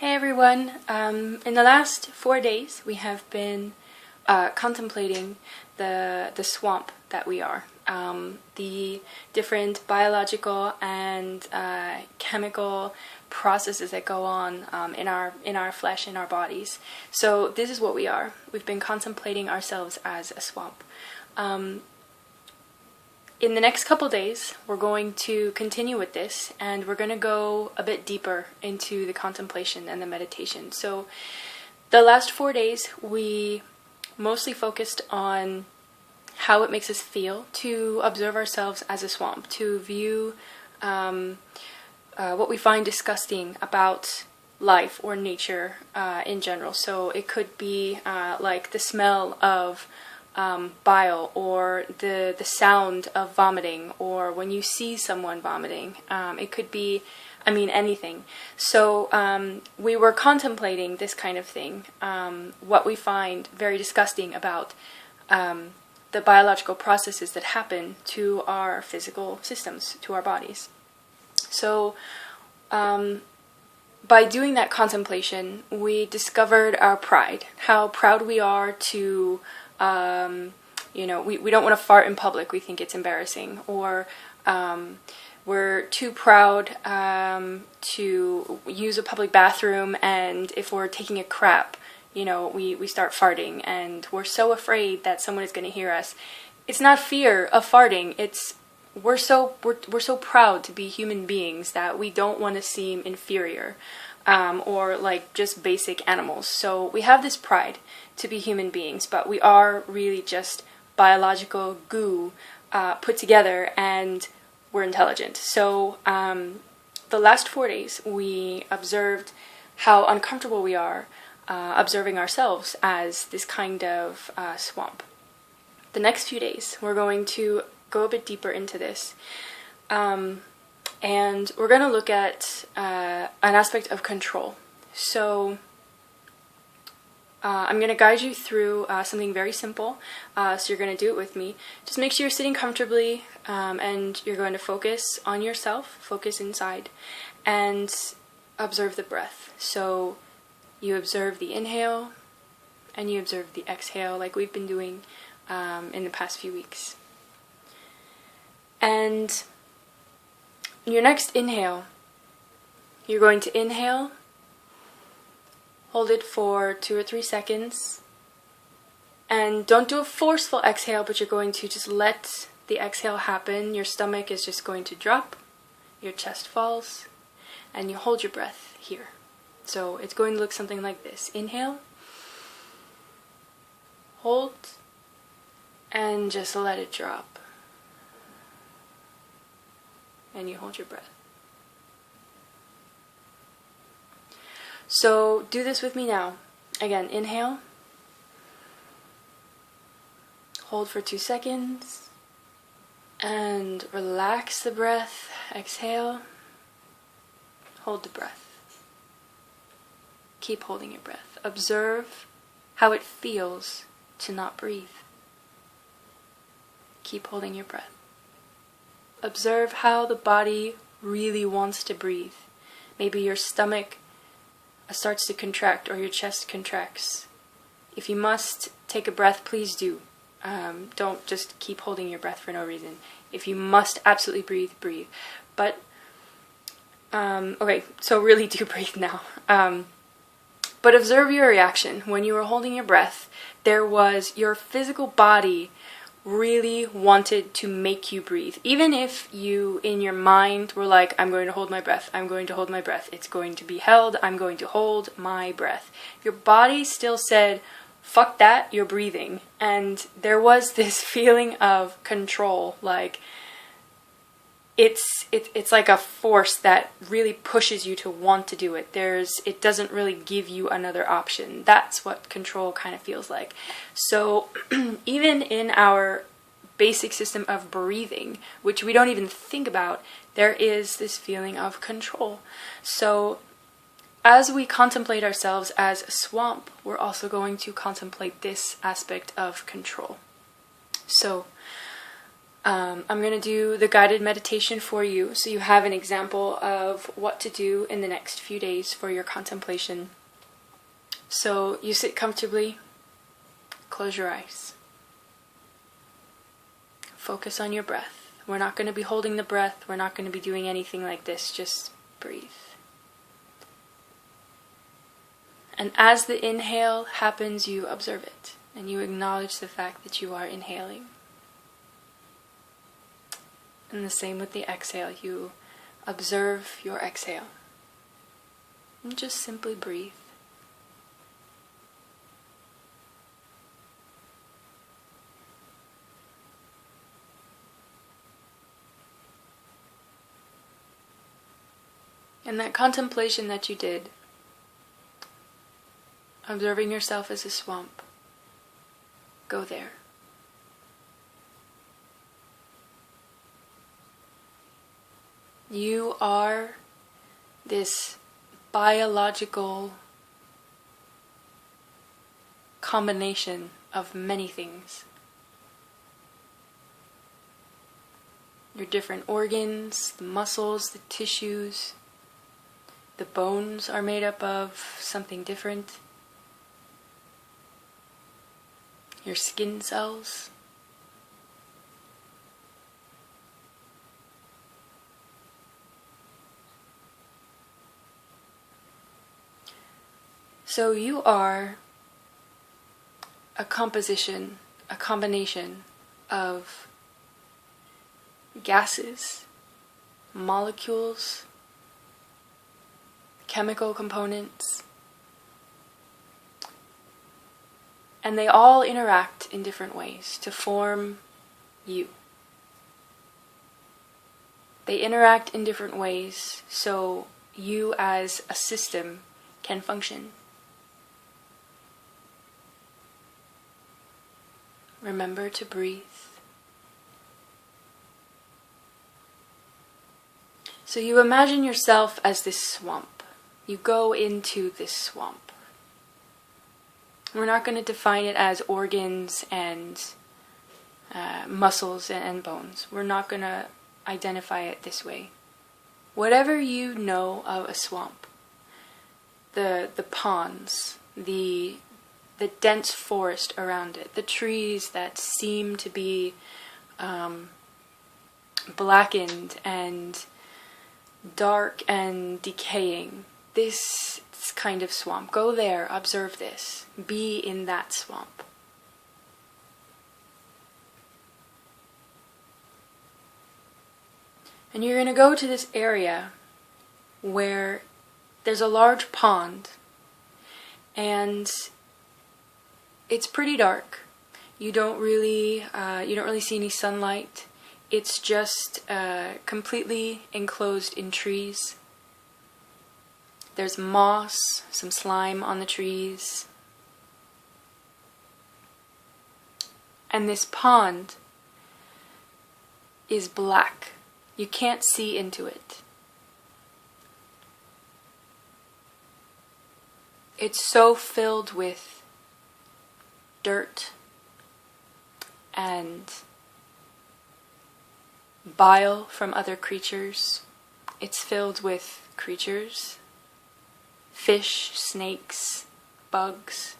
Hey everyone! In the last 4 days, we have been contemplating the swamp that we are, the different biological and chemical processes that go on in our flesh, in our bodies. So this is what we are. We've been contemplating ourselves as a swamp. In the next couple days, we're going to continue with this, and we're going to go a bit deeper into the contemplation and the meditation. So the last 4 days, we mostly focused on how it makes us feel to observe ourselves as a swamp, to view what we find disgusting about life or nature in general. So it could be like the smell of bile, or the sound of vomiting, or when you see someone vomiting. It could be, anything. So we were contemplating this kind of thing, what we find very disgusting about the biological processes that happen to our physical systems, to our bodies. So by doing that contemplation, we discovered our pride, how proud we are to we don't want to fart in public. We think it's embarrassing, or we're too proud to use a public bathroom, and if we're taking a crap, we start farting, and we're so afraid that someone is going to hear us. It's not fear of farting. It's we're so proud to be human beings that we don't want to seem inferior. Or like just basic animals. So we have this pride to be human beings, but we are really just biological goo put together, and we're intelligent. So the last 4 days, we observed how uncomfortable we are observing ourselves as this kind of swamp. The next few days, we're going to go a bit deeper into this. And we're going to look at an aspect of control. So I'm going to guide you through something very simple. So you're going to do it with me. Just make sure you're sitting comfortably, and you're going to focus on yourself, focus inside, and observe the breath. So you observe the inhale, and you observe the exhale, like we've been doing in the past few weeks. And your next inhale, you're going to inhale, hold it for 2 or 3 seconds, and don't do a forceful exhale, but you're going to just let the exhale happen. Your stomach is just going to drop, your chest falls, and you hold your breath here. So it's going to look something like this. Inhale, hold, and just let it drop. And you hold your breath. So do this with me now. Again, inhale. Hold for 2 seconds. And relax the breath. Exhale. Hold the breath. Keep holding your breath. Observe how it feels to not breathe. Keep holding your breath. Observe how the body really wants to breathe. Maybe your stomach starts to contract, or your chest contracts. If you must take a breath, please do. Don't just keep holding your breath for no reason. If you must absolutely breathe, breathe. But, okay, so really do breathe now. But observe your reaction. When you were holding your breath, there was your physical body really wanted to make you breathe. Even if you, in your mind, were like, I'm going to hold my breath, I'm going to hold my breath, it's going to be held, I'm going to hold my breath. Your body still said, fuck that, you're breathing. And there was this feeling of control, like it's like a force that really pushes you to want to do it. It doesn't really give you another option. That's what control kind of feels like. So even in our basic system of breathing, which we don't even think about, there is this feeling of control. So as we contemplate ourselves as a swamp, we're also going to contemplate this aspect of control. So I'm going to do the guided meditation for you so you have an example of what to do in the next few days for your contemplation. So you sit comfortably, close your eyes. Focus on your breath. We're not going to be holding the breath, we're not going to be doing anything like this, just breathe. And as the inhale happens, you observe it, and you acknowledge the fact that you are inhaling. And the same with the exhale, you observe your exhale. And just simply breathe. And that contemplation that you did, observing yourself as a swamp, go there. You are this biological combination of many things. Your different organs, the muscles, the tissues, the bones are made up of something different. Your skin cells. So you are a combination of gases, molecules, chemical components, and they all interact in different ways to form you. They interact in different ways so you as a system can function. Remember to breathe. So you imagine yourself as this swamp. You go into this swamp. We're not going to define it as organs and muscles and bones. We're not going to identify it this way. Whatever you know of a swamp, the ponds, the dense forest around it, the trees that seem to be blackened and dark and decaying. This kind of swamp. Go there, observe this. Be in that swamp. And you're going to go to this area where there's a large pond and it's pretty dark. You don't really see any sunlight. It's just completely enclosed in trees. There's moss, some slime on the trees. And this pond is black. You can't see into it. It's so filled with dirt and bile from other creatures. It's filled with creatures, fish, snakes, bugs.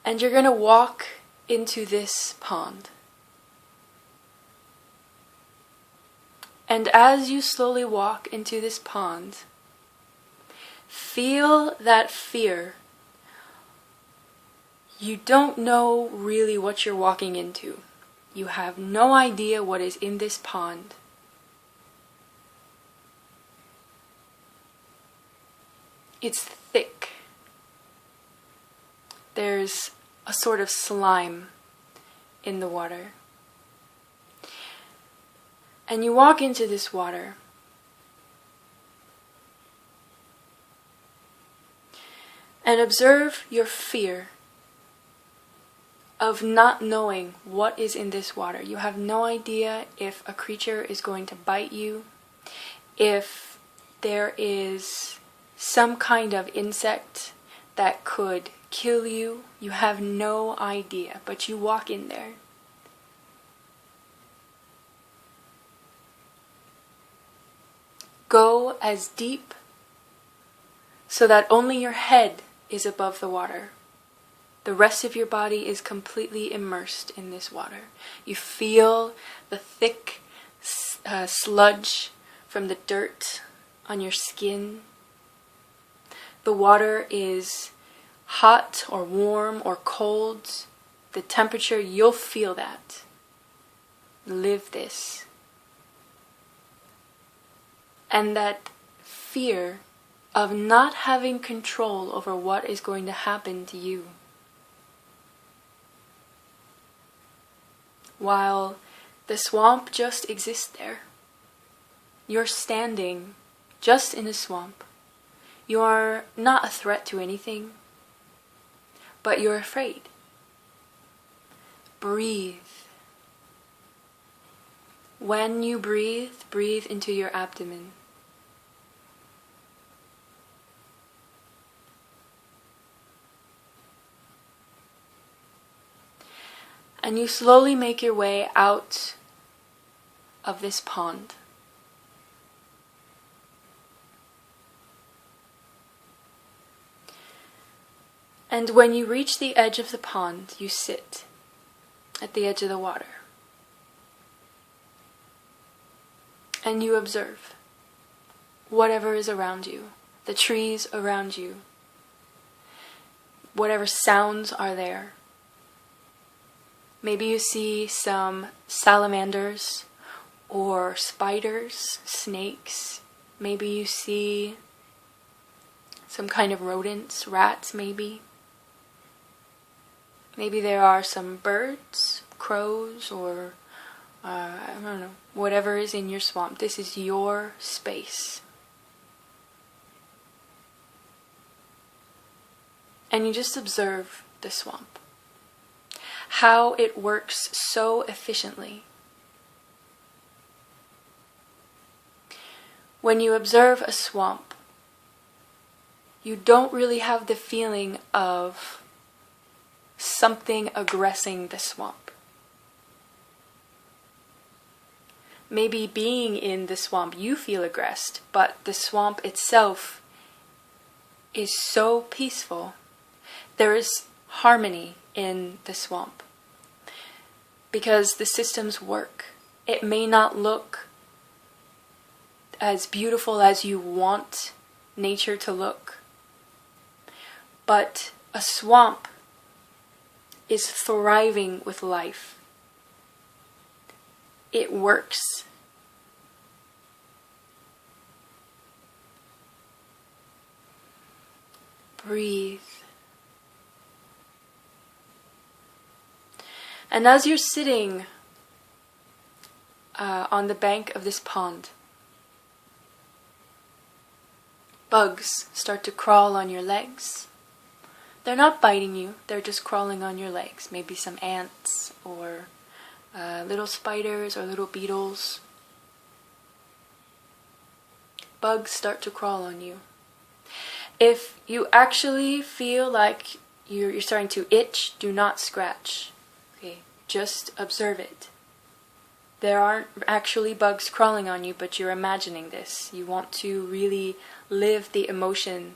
And you're going to walk into this pond. And as you slowly walk into this pond, feel that fear. You don't know really what you're walking into. You have no idea what is in this pond. It's thick. There's a sort of slime in the water. And you walk into this water. And observe your fear of not knowing what is in this water. You have no idea if a creature is going to bite you, if there is some kind of insect that could kill you. You have no idea, but you walk in there. go as deep so that only your head is above the water. The rest of your body is completely immersed in this water. You feel the thick sludge from the dirt on your skin. The water is hot or warm or cold. The temperature, you'll feel that. Live this. And that fear of not having control over what is going to happen to you. While the swamp just exists there. You're standing just in a swamp. You are not a threat to anything, but you're afraid. Breathe. When you breathe, breathe into your abdomen. And you slowly make your way out of this pond. And when you reach the edge of the pond, you sit at the edge of the water. And you observe whatever is around you, the trees around you, whatever sounds are there. Maybe you see some salamanders or spiders, snakes. Maybe you see some kind of rodents, rats maybe. Maybe there are some birds, crows, or I don't know, whatever is in your swamp. This is your space. And you just observe the swamp. How it works so efficiently. When you observe a swamp, you don't really have the feeling of something aggressing the swamp. Maybe being in the swamp you feel aggressed, but the swamp itself is so peaceful. There is harmony in the swamp because the systems work. It may not look as beautiful as you want nature to look, but a swamp is thriving with life. It works. Breathe. And as you're sitting on the bank of this pond, bugs start to crawl on your legs. They're not biting you, they're just crawling on your legs. Maybe some ants or little spiders or little beetles. Bugs start to crawl on you. If you actually feel like you're starting to itch, do not scratch. Okay, just observe it. There aren't actually bugs crawling on you, but you're imagining this. You want to really live the emotion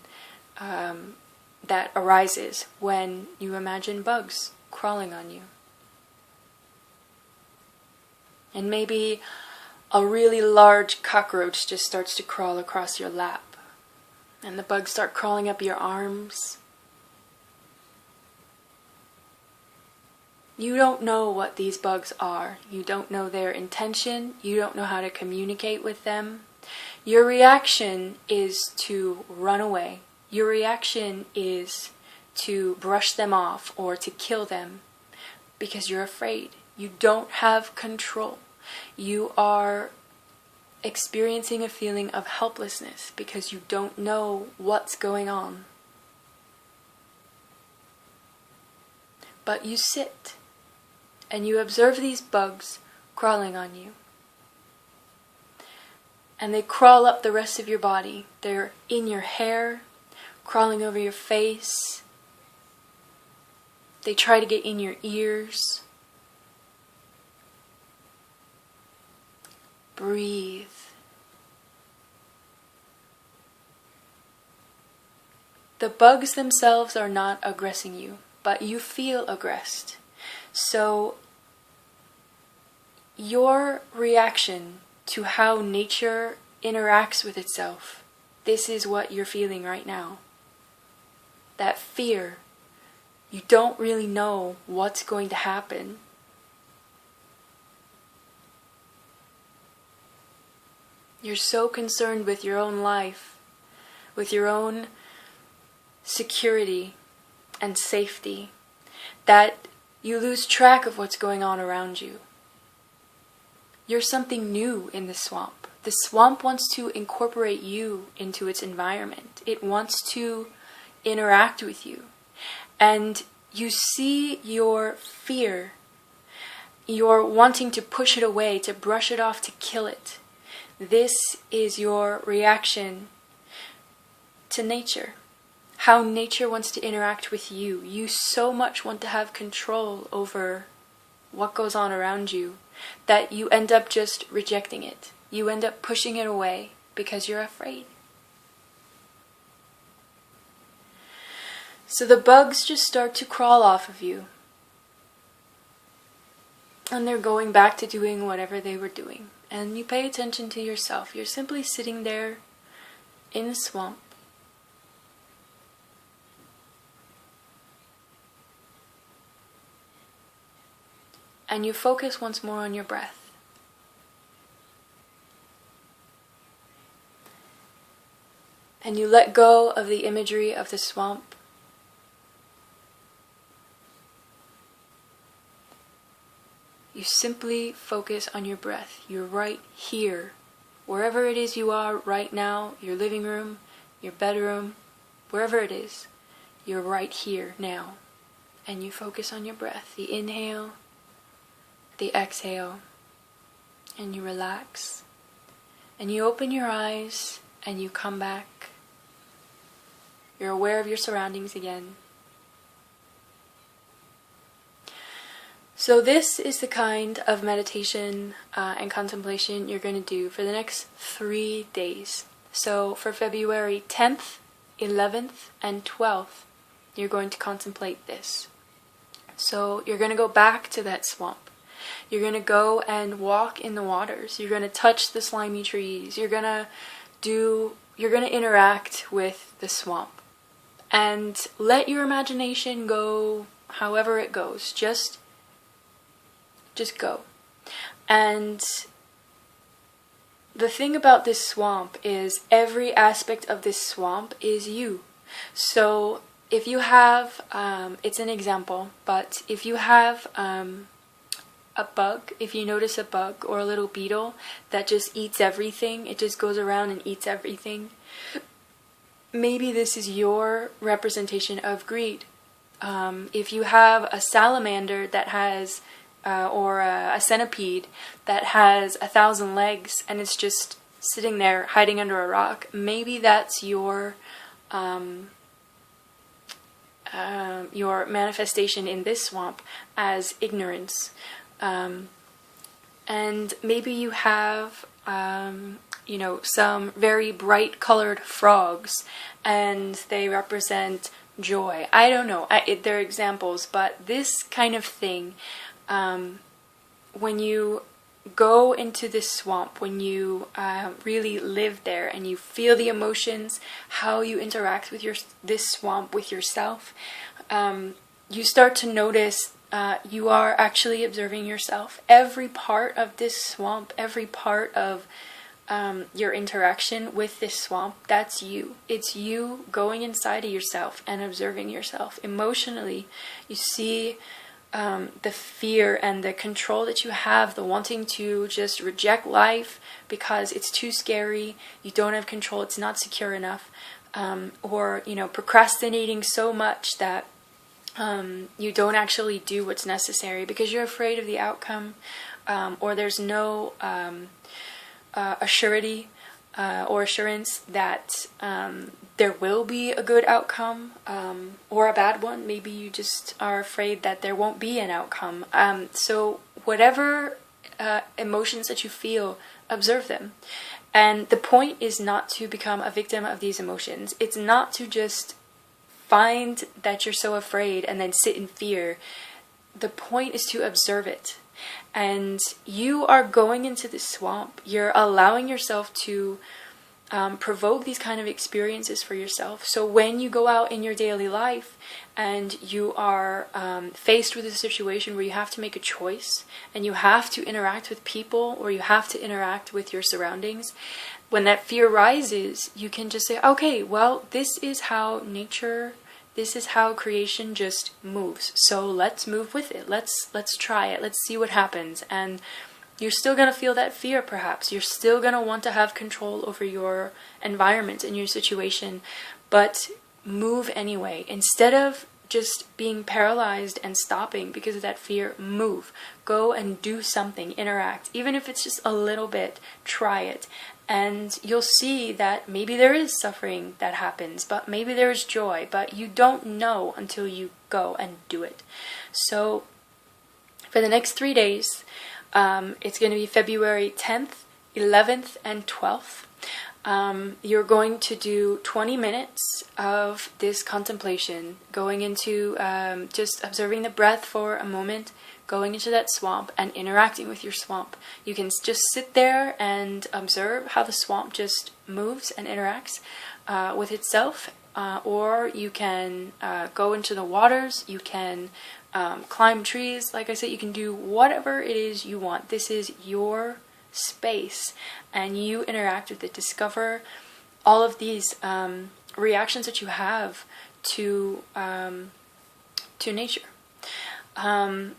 that arises when you imagine bugs crawling on you. And maybe a really large cockroach just starts to crawl across your lap. And the bugs start crawling up your arms. You don't know what these bugs are. You don't know their intention. You don't know how to communicate with them. Your reaction is to run away. Your reaction is to brush them off or to kill them because you're afraid. You don't have control. You are experiencing a feeling of helplessness because you don't know what's going on. But you sit and you observe these bugs crawling on you. And they crawl up the rest of your body. They're in your hair, crawling over your face. They try to get in your ears. Breathe. The bugs themselves are not aggressing you, but you feel aggressed. So your reaction to how nature interacts with itself, this is what you're feeling right now. That fear. You don't really know what's going to happen. You're so concerned with your own life, with your own security and safety, that you lose track of what's going on around you. You're something new in the swamp. The swamp wants to incorporate you into its environment. It wants to interact with you. And you see your fear. You're wanting to push it away, to brush it off, to kill it. This is your reaction to nature. How nature wants to interact with you. You so much want to have control over what goes on around you that you end up just rejecting it. You end up pushing it away because you're afraid. So the bugs just start to crawl off of you. And they're going back to doing whatever they were doing. And you pay attention to yourself. You're simply sitting there in the swamp. And you focus once more on your breath. And you let go of the imagery of the swamp. You simply focus on your breath. You're right here. Wherever it is you are right now, your living room, your bedroom, wherever it is, you're right here now. And you focus on your breath. The inhale, the exhale, and you relax. And you open your eyes and you come back. You're aware of your surroundings again. So this is the kind of meditation and contemplation you're going to do for the next 3 days. So for February 10th, 11th, and 12th, you're going to contemplate this. So you're going to go back to that swamp. You're going to go and walk in the waters. You're going to touch the slimy trees. You're going to interact with the swamp. And let your imagination go however it goes. Just go. And the thing about this swamp is every aspect of this swamp is you. So if you have, it's an example, but if you have a bug, if you notice a bug or a little beetle that just eats everything, it just goes around and eats everything, maybe this is your representation of greed. If you have a salamander that has or a centipede that has 1,000 legs and it's just sitting there hiding under a rock, maybe that's your manifestation in this swamp as ignorance. And maybe you have some very bright colored frogs and they represent joy. I don't know, they're examples, but this kind of thing, when you go into this swamp, when you really live there and you feel the emotions, how you interact with this swamp with yourself, you start to notice you are actually observing yourself. Every part of this swamp, every part of your interaction with this swamp, that's you. It's you going inside of yourself and observing yourself. Emotionally, you see the fear and the control that you have, the wanting to just reject life because it's too scary, you don't have control, it's not secure enough, or procrastinating so much that you don't actually do what's necessary because you're afraid of the outcome, or there's no assurance that there will be a good outcome or a bad one. Maybe you just are afraid that there won't be an outcome. So whatever emotions that you feel, observe them. And the point is not to become a victim of these emotions. It's not to just find that you're so afraid and then sit in fear. The point is to observe it. And you are going into the swamp. You're allowing yourself to provoke these kind of experiences for yourself. So when you go out in your daily life and you are faced with a situation where you have to make a choice and you have to interact with people or you have to interact with your surroundings, when that fear rises, you can just say, okay, well, this is how nature, this is how creation just moves. So let's move with it. Let's try it. Let's see what happens. And you're still going to feel that fear, perhaps. You're still going to want to have control over your environment and your situation, but move anyway. Instead of just being paralyzed and stopping because of that fear, move. Go and do something, interact. Even if it's just a little bit, try it. And you'll see that maybe there is suffering that happens, but maybe there is joy, but you don't know until you go and do it. So for the next 3 days, it's going to be February 10th, 11th, and 12th. You're going to do 20 minutes of this contemplation, going into just observing the breath for a moment, going into that swamp and interacting with your swamp. You can just sit there and observe how the swamp just moves and interacts with itself, or you can go into the waters, you can climb trees. Like I said, you can do whatever it is you want. This is your space and you interact with it. Discover all of these reactions that you have to nature. As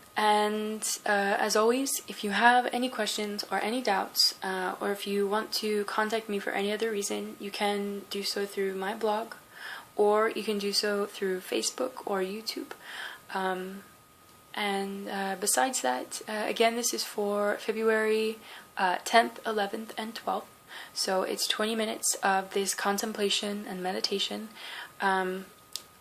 always, if you have any questions or any doubts, or if you want to contact me for any other reason, you can do so through my blog, or you can do so through Facebook or YouTube. Besides that, again, this is for February 10th, 11th, and 12th. So it's 20 minutes of this contemplation and meditation.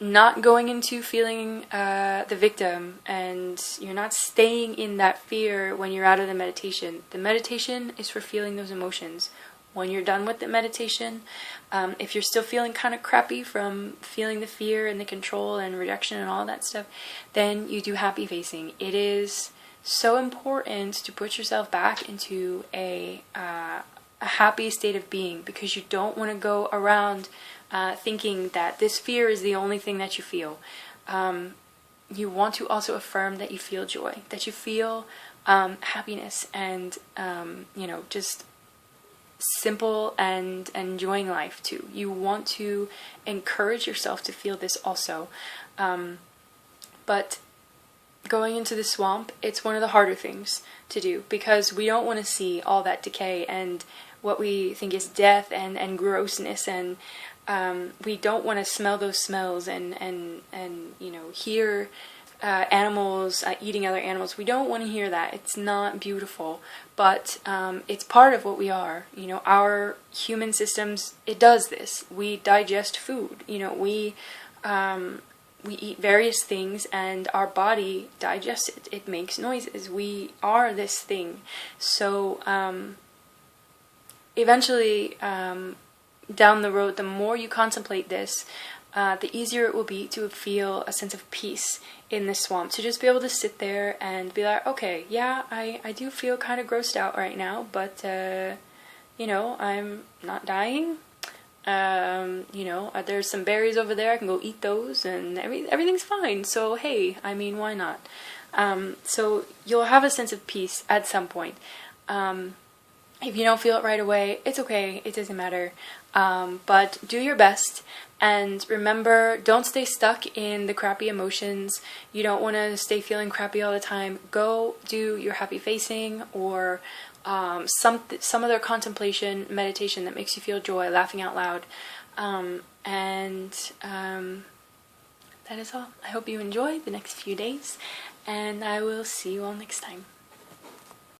Not going into feeling the victim, and you're not staying in that fear when you're out of the meditation. The meditation is for feeling those emotions. When you're done with the meditation, if you're still feeling kind of crappy from feeling the fear and the control and rejection and all that stuff, then you do happy facing. It is so important to put yourself back into a happy state of being, because you don't want to go around thinking that this fear is the only thing that you feel. You want to also affirm that you feel joy, that you feel happiness, and just simple and enjoying life too. You want to encourage yourself to feel this also. But going into the swamp, it's one of the harder things to do, because we don't want to see all that decay and what we think is death and grossness, and we don't want to smell those smells and hear animals eating other animals. We don't want to hear that. It's not beautiful, but it's part of what we are. Our human systems, it does this. We digest food. We eat various things, and our body digests it. It makes noises. We are this thing. So eventually, down the road, the more you contemplate this, the easier it will be to feel a sense of peace in the swamp. To just be able to sit there and be like, okay, yeah, I do feel kind of grossed out right now, but I'm not dying. There's some berries over there, I can go eat those, and everything's fine. So hey, why not? So you'll have a sense of peace at some point. If you don't feel it right away, it's okay, it doesn't matter. But do your best, and remember, don't stay stuck in the crappy emotions. You don't want to stay feeling crappy all the time. Go do your happy facing, or some other contemplation, meditation that makes you feel joy, laughing out loud. That is all. I hope you enjoy the next few days, and I will see you all next time.